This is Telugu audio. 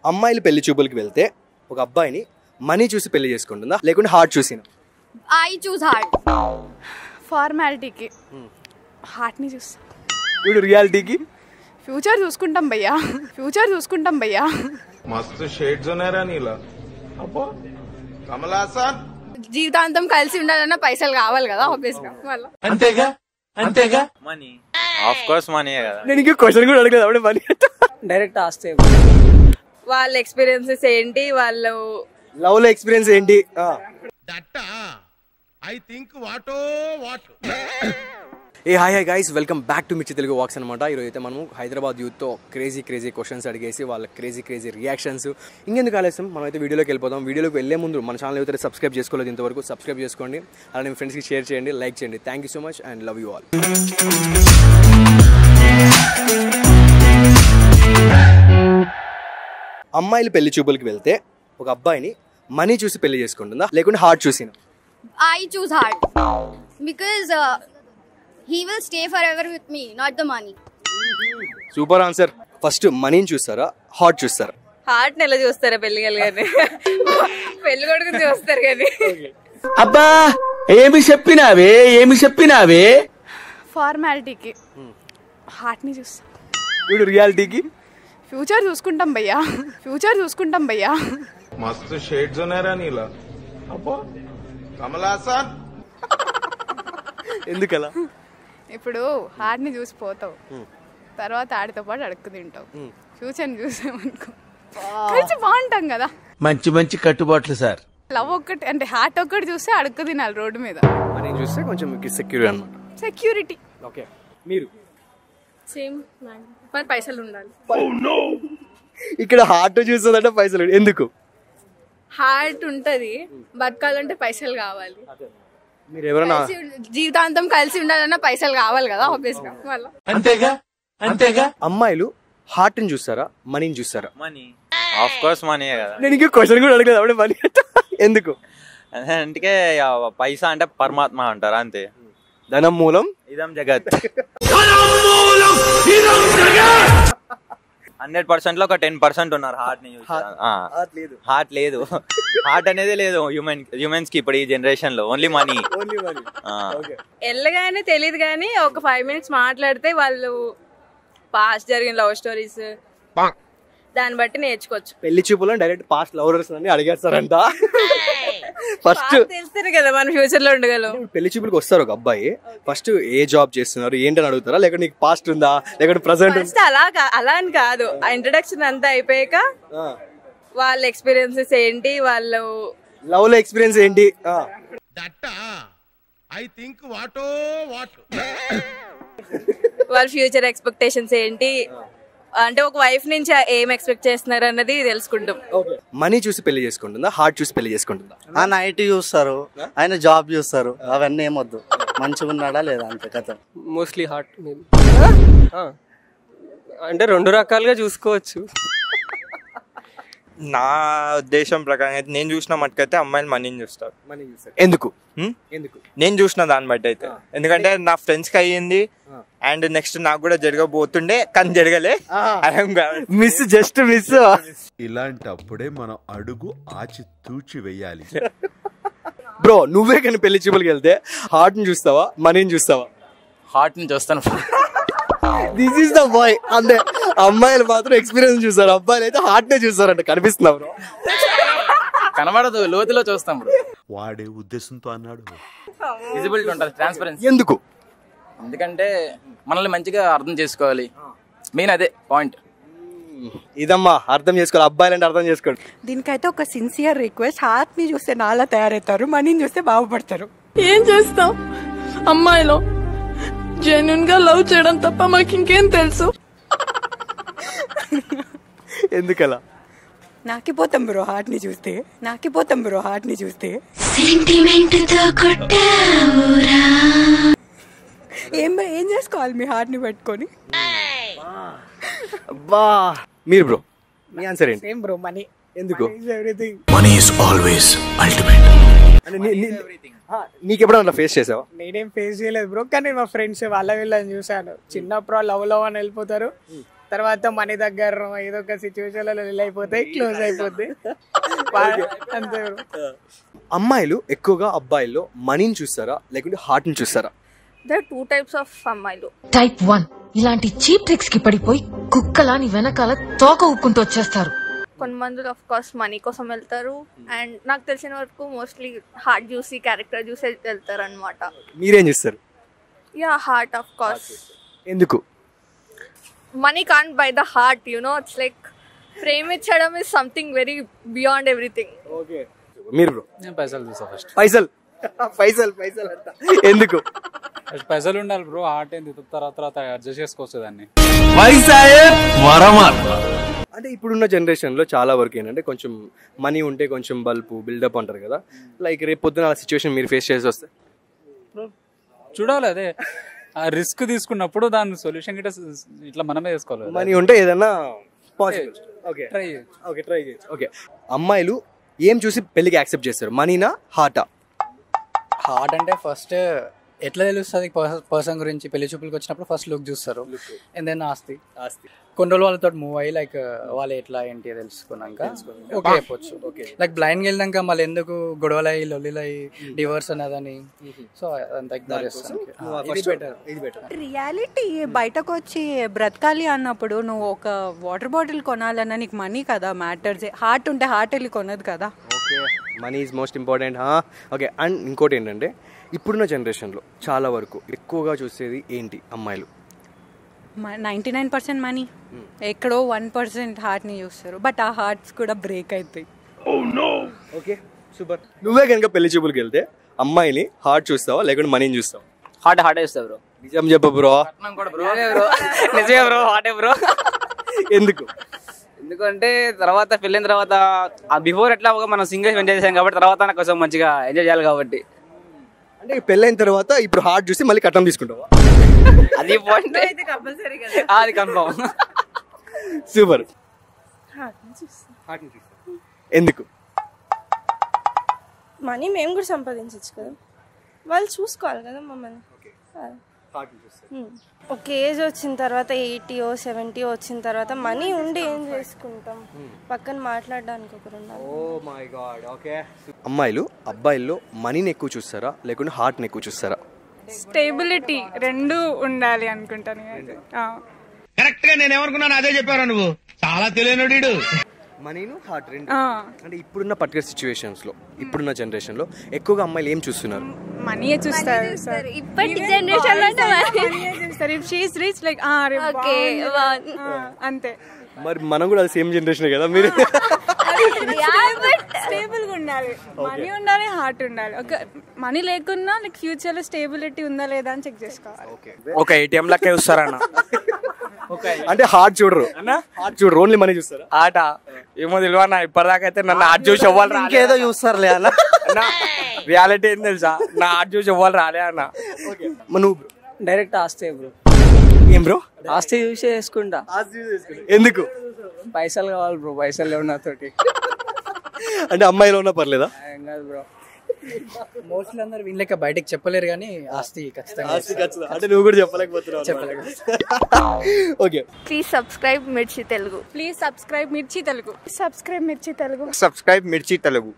అమ్మాయిలు పెళ్లి చూపులకు వెళ్తే ఒక అబ్బాయిని మనీ చూసి పెళ్లి చేసుకుంటుందా లేకుంటే హార్ట్ చూసినా? I choose heart. ఫార్మాలిటీకి హార్ట్ని చూస్తాం. ఇప్పుడు రియాలిటీకి ఫ్యూచర్ చూసుకుంటాం భయ్యా, ఫ్యూచర్ చూసుకుంటాం భయ్యా. మస్తు షేడ్స్ ఉన్నారా నీలా? అబ్బో కమలాసన్. జీవితాంతం కలిసి ఉండాలన్నా పైసలు కావాలి కదా ఆబ్వియస్ గా. మళ్ళీ అంతేగా అంతేగా మనీ ఆఫ్ కోర్స్ మనీ కదా. నేను ఇంకో క్వశ్చన్ కూడా అడగలేదు అప్పుడే మనీ డైరెక్ట్ ఆస్తే వాళ్ళ ఎక్స్పీరియన్సెస్ ఏంటి, వాళ్ళు లవ్ లో ఎక్స్పీరియన్స్ ఏంటి? ఏ hi guys, welcome back to Mirchi Telugu wax అనమాట. ఈరోజు అయితే మనం హైదరాబాద్ యూత్తో క్రేజీ క్వశ్చన్స్ అడిగేసి వాళ్ళ క్రేజీ రియాక్షన్స్. ఇంకెందుకు ఆలస్యం, మనం అయితే వీడియోలోకి వెళ్ళిపోదాం. వీడియోలోకి వెళ్ళే ముందు మన ఛానల్ అయితే సబ్స్క్రైబ్ చేసుకోలేదు ఇంతవరకు, సబ్స్క్రైబ్ చేసుకోండి. అలానే మీ ఫ్రెండ్స్కి షేర్ చేయండి, లైక్ చేయండి. Thank you so much and love you all. అమ్మాయిలు పెళ్లి చూపులకు వెళ్తే ఒక అబ్బాయిని మనీ చూసి పెళ్లి చేసుకుంటుందా లేకుంటే హార్ట్ చూసినా? I choose heart because he will stay forever with me, not the money. Super answer. First మనీని చూస్తారా హార్ట్ చూస్తారా? హార్ట్ నెల చూస్తారా పెళ్లి కానీ పెళ్లి కొడుకుని చూస్తారు కానీ. అబ్బా ఏమి చెప్పినావే ఫార్మాలిటీకి హార్ట్ని చూస్తాం. ఇప్పుడు రియాలిటీకి ఫ్యూచర్ చూసుకుంటాం భయ్యా, ఫ్యూచర్ చూసుకుంటాం భయ్యా. మస్తు షేడ్స్ ఉన్నారా నీలా? అబ్బో కమలాసన్. ఎందుకలా? ఇప్పుడు హార్ట్ని చూసి పోతావు, తర్వాత ఆడితో పాటు అడుక్కు తింటావు. ఫ్యూచర్ని చూసామనుకో కలిసి బాగుంటాం కదా. మంచి కట్టుబాట్లు సార్. లవ్ ఒక్కటి అంటే హార్ట్ ఒక్కటి చూస్తే అడుక్కు తినాలి రోడ్డు మీద. మనీ చూస్తే కొంచెం సెక్యూర్ అన్నమాట. సెక్యూరిటీ. ఓకే, మీరు సేమ్ మరి పైసలు ఉండాలి. ఇక్కడ హార్ట్ చూస్తుందంటే పైసలు ఎందుకు? హార్ట్ ఉంటది, బతకాలంటే పైసలు కావాలి. మీరు ఎవరైనా జీవితాంతం కలిసి ఉండాలన్నా పైసలు కావాలి కదా ఆబ్వియస్ గా. మళ్ళీ అంతేగా అమ్మాయిలు హార్ట్ ని చూస్తారా మనీని చూస్తారా? మనీ ఆఫ్ కోర్స్ మనీ కదా. నేను ఇంకో క్వశ్చన్ కూడా అడగలేదు అప్పుడే మనీ ఎందుకు? అందుకే పైసా అంటే పరమాత్మ అంటారు అంతే. ధనం మూలం ఇదం జగత్. 100% లో ఒక 10% ఉన్నారు హార్ట్ ని చూస్తారు. హార్ట్ లేదు, హార్ట్ అనేది లేదు హ్యూమన్స్ కి ఇప్పుడు ఈ జనరేషన్ లో. Only money. వెళ్ళగానే తెలియదు కానీ ఒక 5 minutes మాట్లాడితే వాళ్ళు పాస్ట్ జరిగిన లవ్ స్టోరీస్ దాన్ని బట్టి నేర్చుకోవచ్చు. పెళ్లి చూపులో డైరెక్ట్ పాస్ట్ లవర్స్ అని అడిగేస్తారంట. ఫస్ట్ తెలుస్తుంది కదా మన ఫ్యూచర్ లో ఉండగలం. పెళ్లి చూపులకు వస్తారు ఒక అబ్బాయి, ఫస్ట్ ఏ జాబ్ చేస్తున్నారు ఏంటని అడుగుతారా లేకపోతే నీకు పాస్ట్ ఉందా లేకపోతే ప్రెసెంట్? అలా అని కాదు, ఆ ఇంట్రడక్షన్ అంతా అయిపోయాక వాళ్ళ ఎక్స్పీరియన్సెస్ ఏంటి, వాళ్ళు లవ్ లో ఎక్స్పీరియన్స్ ఏంటి, వాళ్ళ ఫ్యూచర్ ఎక్స్పెక్టేషన్స్ ఏంటి, అంటే ఒక వైఫ్ నుంచి ఏం ఎక్స్పెక్ట్ చేస్తున్నారు అన్నది తెలుసుకుంటాం. మనీ చూసి పెళ్లి చేసుకుంటుందా హార్ట్ చూసి పెళ్లి చేసుకుంటుందా? ఆ నైట్ చూస్తారు, ఆయన జాబ్ చూస్తారు, అవన్నీ ఏమొద్దు, మంచిగా ఉన్నాడా లేదా అంతే కథ. మోస్ట్లీ హార్ట్ అంటే 2 రకాలుగా చూసుకోవచ్చు. నా ఉద్దేశం ప్రకారం అయితే నేను చూసిన మట్టుకైతే అమ్మాయిలు మనీని చూస్తారు. ఎందుకు? నేను చూసిన దాన్ని బట్టి అయితే, ఎందుకంటే నా ఫ్రెండ్స్ కి అయ్యింది అండ్ నెక్స్ట్ నాకు కూడా జరగబోతుండే కానీ జరగలే. Miss, just miss. ఇలాంటప్పుడే మనం అడుగు ఆచి తూచి వెయ్యాలి. బ్రో, నువ్వే కానీ పెళ్లి చూపులకు వెళ్తే హార్ట్ ని చూస్తావా మనీని చూస్తావా? హార్ట్ ని చూస్తాను. This is the boy. అంటే అమ్మాయిలు మాత్రం ఎక్స్పీరియన్స్ చూస్తారు, అబ్బాయిలు అయితే హార్ట్ నే చూస్తారంట. కనిపిస్తున్నా బ్రో? కనబడదు, లోతులో చూస్తాం బ్రో. వాడే ఉద్దేశంతో అన్నాడు. విజిబిలిటీ ఉంటుంది, ట్రాన్స్పరెన్సీ. ఎందుకు? ఎందుకంటే మనల్ని మంచిగా అర్థం చేసుకోవాలి, మెయిన్ అదే పాయింట్. ఇదమ్మా అర్థం చేసుకోవాలి, అబ్బాయిలు అంటే అర్థం చేసుకోండి. దీనికైతే ఒక సిన్సియర్ రిక్వెస్ట్, హార్ట్ ని చూస్తే నాలా తయారవుతారు, మనీని చూస్తే బాగుపడతారు. ఏం చేస్తాం, అమ్మాయిలో జెన్యూన్ గా లవ్ చేయడం తప్ప మాకు ఇంకేం తెలుసు. ఎందుకలా? నాకిపోతాం బ్రో హార్ట్ ని చూస్తే, నాకిపోతాం బ్రో హార్ట్ ని చూస్తే. ఏం చేసుకోవాలి మీ హార్ట్ ని పట్టుకొని? అబ్బా, మీరు బ్రో మీ ఆన్సర్ ఏంటి? Same bro, money. ఎందుకు? Money is always ultimate. నీకు ఎప్పుడన్నా ఫేస్ చేసావా? నేనేం ఫేస్ చేయలేదు బ్రో, కానీ మా ఫ్రెండ్స్ వాళ్ళ వీళ్ళని చూసాను. చిన్నప్పుడు లవ్ అని వెళ్ళిపోతారు, తర్వాత మనీ దగ్గర ఏదో ఒక సిచ్యువేషన్ లో రిలీజ్ అయిపోతాయి, క్లోజ్ అయిపోతాయి అంతే బ్రో. అమ్మాయిలు ఎక్కువగా అబ్బాయిల్లో మనీని చూస్తారా లేకుంటే హార్ట్ని చూస్తారా? దేర్ 2 types ఆఫ్ అమ్మాయిలు. టైప్ 1 ఇలాంటి చీప్ ట్రిక్స్ కి పడిపోయి కుక్కలాని వెనకాల తోక ఊక్కుంటూ వచ్చేస్తారు. కొంతమంది ఆఫ్ కోర్స్ మనీ కోసం వెళ్తారు, అండ్ నాకు తెలిసిన వరకు మోస్ట్లీ హార్ట్ చూసి క్యారెక్టర్ చూసి వెళ్తారు అనమాట. మీరేం చూస్తారు? Yeah heart of course. ఎందుకు? Money can't buy the heart, you know, it's like ప్రేమించడం is something very beyond everything. Okay, మీరు బ్రో? నేను పైసలు చూసా ఫస్ట్. పైసలు పైసలు అంట ఎందుకు? పైసలు ఉండాలి బ్రో, హార్ట్ ఏంది తర్వాత అడ్జస్ట్ చేసుకోవచ్చు దాన్ని. అంటే ఇప్పుడున్న జనరేషన్లో చాలా వరకు ఏంటంటే కొంచెం మనీ ఉంటే కొంచెం బల్పు బిల్డప్ అంటారు కదా, లైక్ రేపు పొద్దున ఆ సిచ్యువేషన్ మీరు ఫేస్ చేసి వస్తే చూడాలి, అదే ఆ రిస్క్ తీసుకున్నప్పుడు దాని సొల్యూషన్ గిట్ట ఇట్లా మనమే చేసుకోవాలి. మనీ ఉంటే ఏదన్నా పాసిబుల్. ఓకే, ట్రై చేయొచ్చు. ఓకే, అమ్మాయిలు ఏం చూసి పెళ్లికి యాక్సెప్ట్ చేస్తారు, మనీనా హార్టా? హార్ట్ అంటే ఫస్ట్ ఎట్లా తెలుస్తుంది పర్సన్ గురించి, పెళ్లి చూపులకు వచ్చినప్పుడు ఫస్ట్ లుక్ చూస్తారు, అండ్ దెన్ ఆస్తి. కొన్ని రోజులు వాళ్ళతో మూవ్ అయ్యి లైక్ వాళ్ళు ఎట్లా ఏంటి తెలుసుకున్నాక ఓకే చెప్పొచ్చు. లైక్ బ్లైండ్ వెళ్ళినాక మళ్ళీ ఎందుకు గొడవలు అయ్యి లొల్లిలు అయ్యి డివోర్స్ అన్నదని, సో అంత రియాలిటీ బయటకు వచ్చి బ్రతకాలి అన్నప్పుడు నువ్వు ఒక వాటర్ బాటిల్ కొనాలన్నా నీకు మనీ కదా మ్యాటర్స్. హార్ట్ ఉంటే హార్ట్ వెళ్ళి కొనదు కదా. Okay, money is most important. Okay, and ఇంకోటి ఏంటంటే ఇప్పుడున్న జనరేషన్లో చాలా వరకు ఎక్కువగా చూసేది ఏంటి అమ్మాయిలు? 99% మనీ, ఎక్కడో 1% హార్ట్ని చూస్తారు, బట్ ఆ హార్ట్స్ కూడా బ్రేక్ అవుతాయి. Okay super. నువ్వే కనుక పెళ్లి చూపులకు వెళ్తే అమ్మాయిని హార్ట్ చూస్తావా లేకుంటే మనీని చూస్తావా? హార్ట్ చూస్తావు బ్రో. నిజం చెప్పు బ్రో. నిజమే బ్రో, హార్టే బ్రో. ఎందుకు? ఎందుకంటే తర్వాత పెళ్ళిన తర్వాత బిఫోర్ ఎట్లా మనం సింగిల్ ఎంజాయ్ చేసాం కాబట్టి తర్వాత నాకు కోసం మంచిగా ఎంజాయ్ చేయాలి కాబట్టి. అంటే పెళ్ళైన తర్వాత ఇప్పుడు హార్ట్ చూసి మళ్ళీ కట్నం తీసుకుంటావా? అది అది కన్ఫర్మ్. సూపర్. ఎందుకు? మనీ మేము కూడా సంపాదించవచ్చు కదా, వాళ్ళు చూసుకోవాలి కదా మమ్మల్ని. ఒక ఏజ్ వచ్చిన తర్వాత 80 or 70 వచ్చిన తర్వాత మనీ ఉండి ఏం చేసుకుంటాం, పక్కన మాట్లాడడానికి ఒకరు ఉండాలి. Oh my God. ఓకే, అమ్మాయిలు అబ్బాయిల్లో మనీని ఎక్కువ చూస్తారా లేకుంటే హార్ట్ని ఎక్కువ చూస్తారా? స్టేబిలిటీ రెండు ఉండాలి అనుకుంటాను. కరెక్ట్ గా నేను ఏమనుకున్నాను అదే చెప్పారా నువ్వు, చాలా తెలియనుడు. మనీను హార్ట్ రెండు. అంటే ఇప్పుడున్న పర్టికులర్ సిచ్యువేషన్స్ లో ఇప్పుడున్న జనరేషన్ లో ఎక్కువగా అమ్మాయిలు ఏం చూస్తున్నారు? మనీయే చూస్తారు సార్. ఇప్పటి జనరేషన్ లో చూస్తారు. If she is rich like okay అంతే. మరి మనం కూడా సేమ్ జనరేషన్ కదా. మీరు స్టేబుల్ గా ఉండాలి, మనీ ఉండాలి, హార్ట్ ఉండాలి. ఒక మనీ లేకున్నా లైక్ ఫ్యూచర్ లో స్టేబిలిటీ ఉందా లేదా అని చెక్ చేసుకోవాలి. ఒక ATM లెక్క చూస్తారన్న. అంటే హార్ట్ చూడరు, హార్ట్ చూడరు, ఓన్లీ మనీ చూస్తారా? ఆట ఏమో తెలియదు అన్న, ఇప్పటిదాకా అయితే నన్ను హార్ట్ చూసి ఇవ్వాలి ఇంకేదో చూస్తారులే అన్న. రియాలిటీ ఏం తెలుసా, నా హార్ట్ చూసి ఇవ్వాలి రాలే అన్న. నువ్వు డైరెక్ట్ ఆస్తే బ్రో. ఏం బ్రో? ఆస్తి చూసి వేసుకుంటా. ఎందుకు? పైసలు కావాలి బ్రో, పైసలు లేవు నాతోటి. అంటే అమ్మాయిలో ఉన్నా పర్లేదా? ఏం కాదు బ్రో, మోస్ట్లీ అందరు వీళ్ళకి బయటకు చెప్పలేరు కానీ ఆస్తి ఖచ్చితంగా. అంటే నువ్వు కూడా చెప్పలేకపోతున్నావు. ఓకే, ప్లీజ్ సబ్స్క్రైబ్ మిర్చి తెలుగు. ప్లీజ్ సబ్స్క్రైబ్ మిర్చి తెలుగు. సబ్స్క్రైబ్ మిర్చి తెలుగు.